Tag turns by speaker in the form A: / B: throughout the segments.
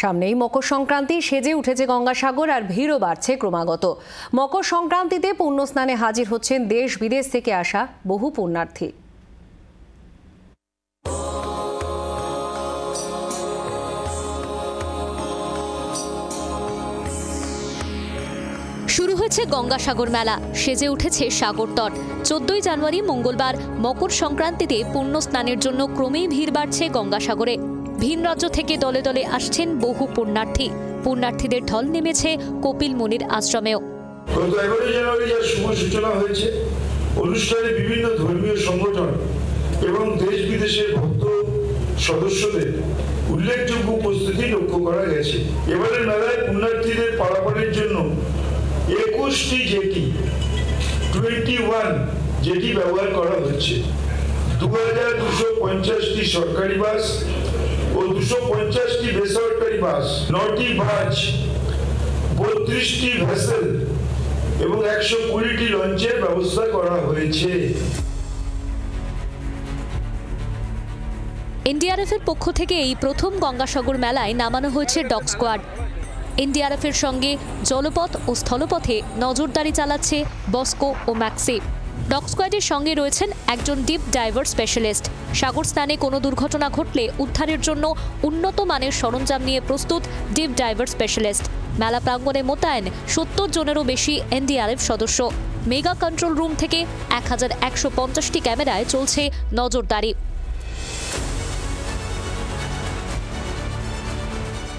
A: সামনেই মকর সংক্রান্তি, সেজে উঠেছে গঙ্গাসাগর আর ভিড়ও বাড়ছে ক্রমাগত। মকর সংক্রান্তিতে পুণ্য স্নানে হাজির হচ্ছেন দেশ বিদেশ থেকে আসা বহু পুণ্যার্থী।
B: শুরু হয়েছে গঙ্গাসাগর মেলা, সেজে উঠেছে সাগর তট। 14ই জানুয়ারি মঙ্গলবার মকর সংক্রান্তিতে পুণ্য স্নানের জন্য ক্রমেই ভিড় বাড়ছে গঙ্গাসাগরে। ভিন রাজ্য থেকে দলে দলে আসছেন বহু পুণ্যার্থী। পুণ্যার্থীদের ঢল নেমেছে কপিল মুনির আশ্রমেও।
C: গত 11 জানুয়ারি যার শুভ সূচনা হয়েছে, অনুষ্ঠানে বিভিন্ন ধর্মীয় সংগঠন এবং দেশ বিদেশের ভক্ত সদস্যদের উল্লেখযোগ্য উপস্থিতি লক্ষ্য করা গেছে। এবারের মেলায় পুণ্যার্থীদের পারাপারের জন্য 21টি জেটি 21 জেটি ব্যবহার করা হচ্ছে। 2250টি সরকারি বাস ও 250টি বেসরকারি বাস, 9টি বাস, 32টি ভেসেল এবং 120টি লঞ্চের ব্যবস্থা করা হয়েছে।
B: এনডিআরএফ এর পক্ষ থেকে এই প্রথম গঙ্গাসাগর মেলায় নামানো হয়েছে ডগ স্কোয়াড। এনডিআরএফ এর সঙ্গে জলপথ ও স্থলপথে নজরদারি চালাচ্ছে বস্কো ও ম্যাক্সি। ডগ স্কোয়াডের সঙ্গে রয়েছেন একজন ডিপ ডাইভার স্পেশালিস্ট। সাগর স্নানে কোনো দুর্ঘটনা ঘটলে উদ্ধারের জন্য উন্নত মানের সরঞ্জাম নিয়ে প্রস্তুত ডিপ ডাইভার স্পেশালিস্ট। মেলা প্রাঙ্গণে মোতায়েন 70 জনেরও বেশি এনডিআরএফ সদস্য। মেগা কন্ট্রোল রুম থেকে 1150টি ক্যামেরায় চলছে নজরদারি।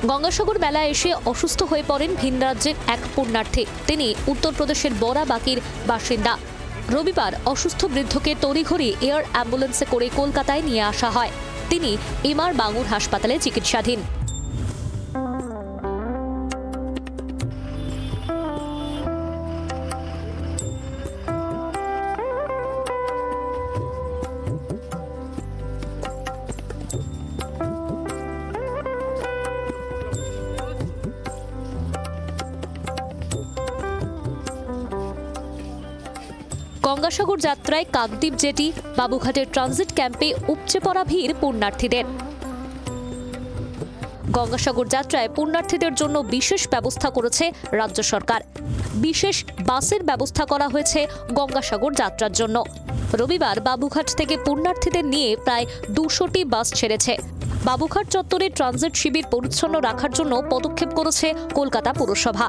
B: গঙ্গাসাগর মেলায় এসে অসুস্থ হয়ে পড়েন ভিন রাজ্যের এক পুণ্যার্থী। তিনি উত্তরপ্রদেশের বরাবাকির বাসিন্দা। রবিবার অসুস্থ বৃদ্ধকে তড়িঘড়ি এয়ার অ্যাম্বুলেন্সে করে কলকাতায় নিয়ে আসা হয়। তিনি এমআর বাঙুর হাসপাতালে চিকিৎসাধীন। গঙ্গাসাগর যাত্রায় কাকদ্বীপ জেটি, বাবুঘাটের ট্রানজিট ক্যাম্পে উপচে পড়া ভিড় পুণ্যার্থীদের। গঙ্গাসাগর যাত্রায় পুণ্যার্থীদের জন্য বিশেষ ব্যবস্থা করেছে রাজ্য সরকার। বিশেষ বাসের ব্যবস্থা করা হয়েছে গঙ্গাসাগর যাত্রার জন্য। রবিবার বাবুঘাট থেকে পুণ্যার্থীদের নিয়ে প্রায় 200টি বাস ছেড়েছে। বাবুঘাট চত্বরে ট্রানজিট শিবির পরিচ্ছন্ন রাখার জন্য পদক্ষেপ করেছে কলকাতা পুরসভা।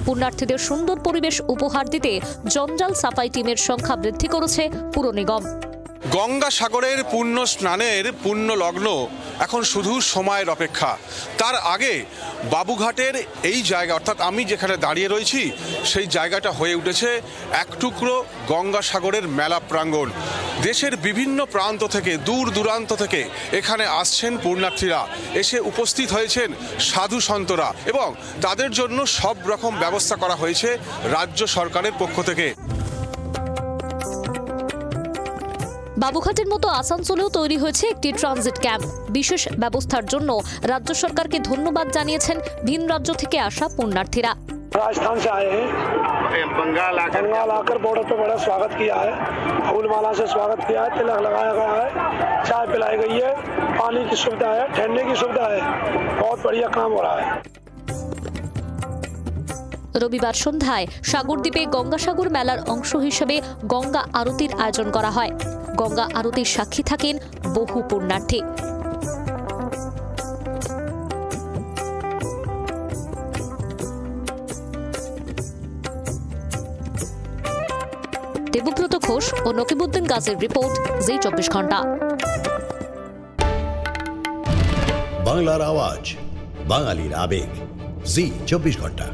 B: পুণ্যার্থীদের সুন্দর পরিবেশ উপহার দিতে জঞ্জাল সাফাই টিমের সংখ্যা বৃদ্ধি করেছে পুর নিগম।
D: গঙ্গাসাগরের পুণ্য স্নানের পুণ্য লগ্ন এখন শুধু সময়ের অপেক্ষা। তার আগে বাবুঘাটের এই জায়গা, অর্থাৎ আমি যেখানে দাঁড়িয়ে রয়েছি সেই জায়গাটা হয়ে উঠেছে এক টুকরো গঙ্গাসাগরের মেলা প্রাঙ্গণ। দেশের বিভিন্ন প্রান্ত থেকে, দূর দূরান্ত থেকে এখানে আসছেন পুণ্যার্থীরা। এসে উপস্থিত হয়েছেন সাধু সন্তরা এবং তাদের জন্য সব রকম ব্যবস্থা করা হয়েছে রাজ্য সরকারের পক্ষ থেকে।
B: বাবুঘাটের মতো আসানসোলেও তৈরি হয়েছে একটি ট্রানজিট ক্যাম্প। বিশেষ ব্যবস্থার জন্য রাজ্য সরকারকে ধন্যবাদ জানিয়েছেন ভিন রাজ্য থেকে আসা পুণ্যার্থীরা।
E: राजस्थान से आए हैं, बंगाल आकर बॉर्डर पे बड़ा स्वागत किया है, फूलमाला से स्वागत किया है, तिलक लगाया गया है, चाय पिलाई गई है, पानी की सुविधा है, ठहरने की सुविधा है। बहुत बढ़िया काम हो रहा है।
B: রবিবার সন্ধ্যায় সাগরদ্বীপে গঙ্গাসাগর মেলার অংশ হিসেবে গঙ্গা আরতির আয়োজন করা হয়। গঙ্গা আরতির সাক্ষী থাকেন বহু পুণ্যার্থী। দেবব্রত ঘোষ ও নকিবউদ্দিন গাজীর রিপোর্ট, জি 24 ঘন্টা।
F: বাংলার আওয়াজ, বাঙালির আবেগ, জি 24 ঘন্টা।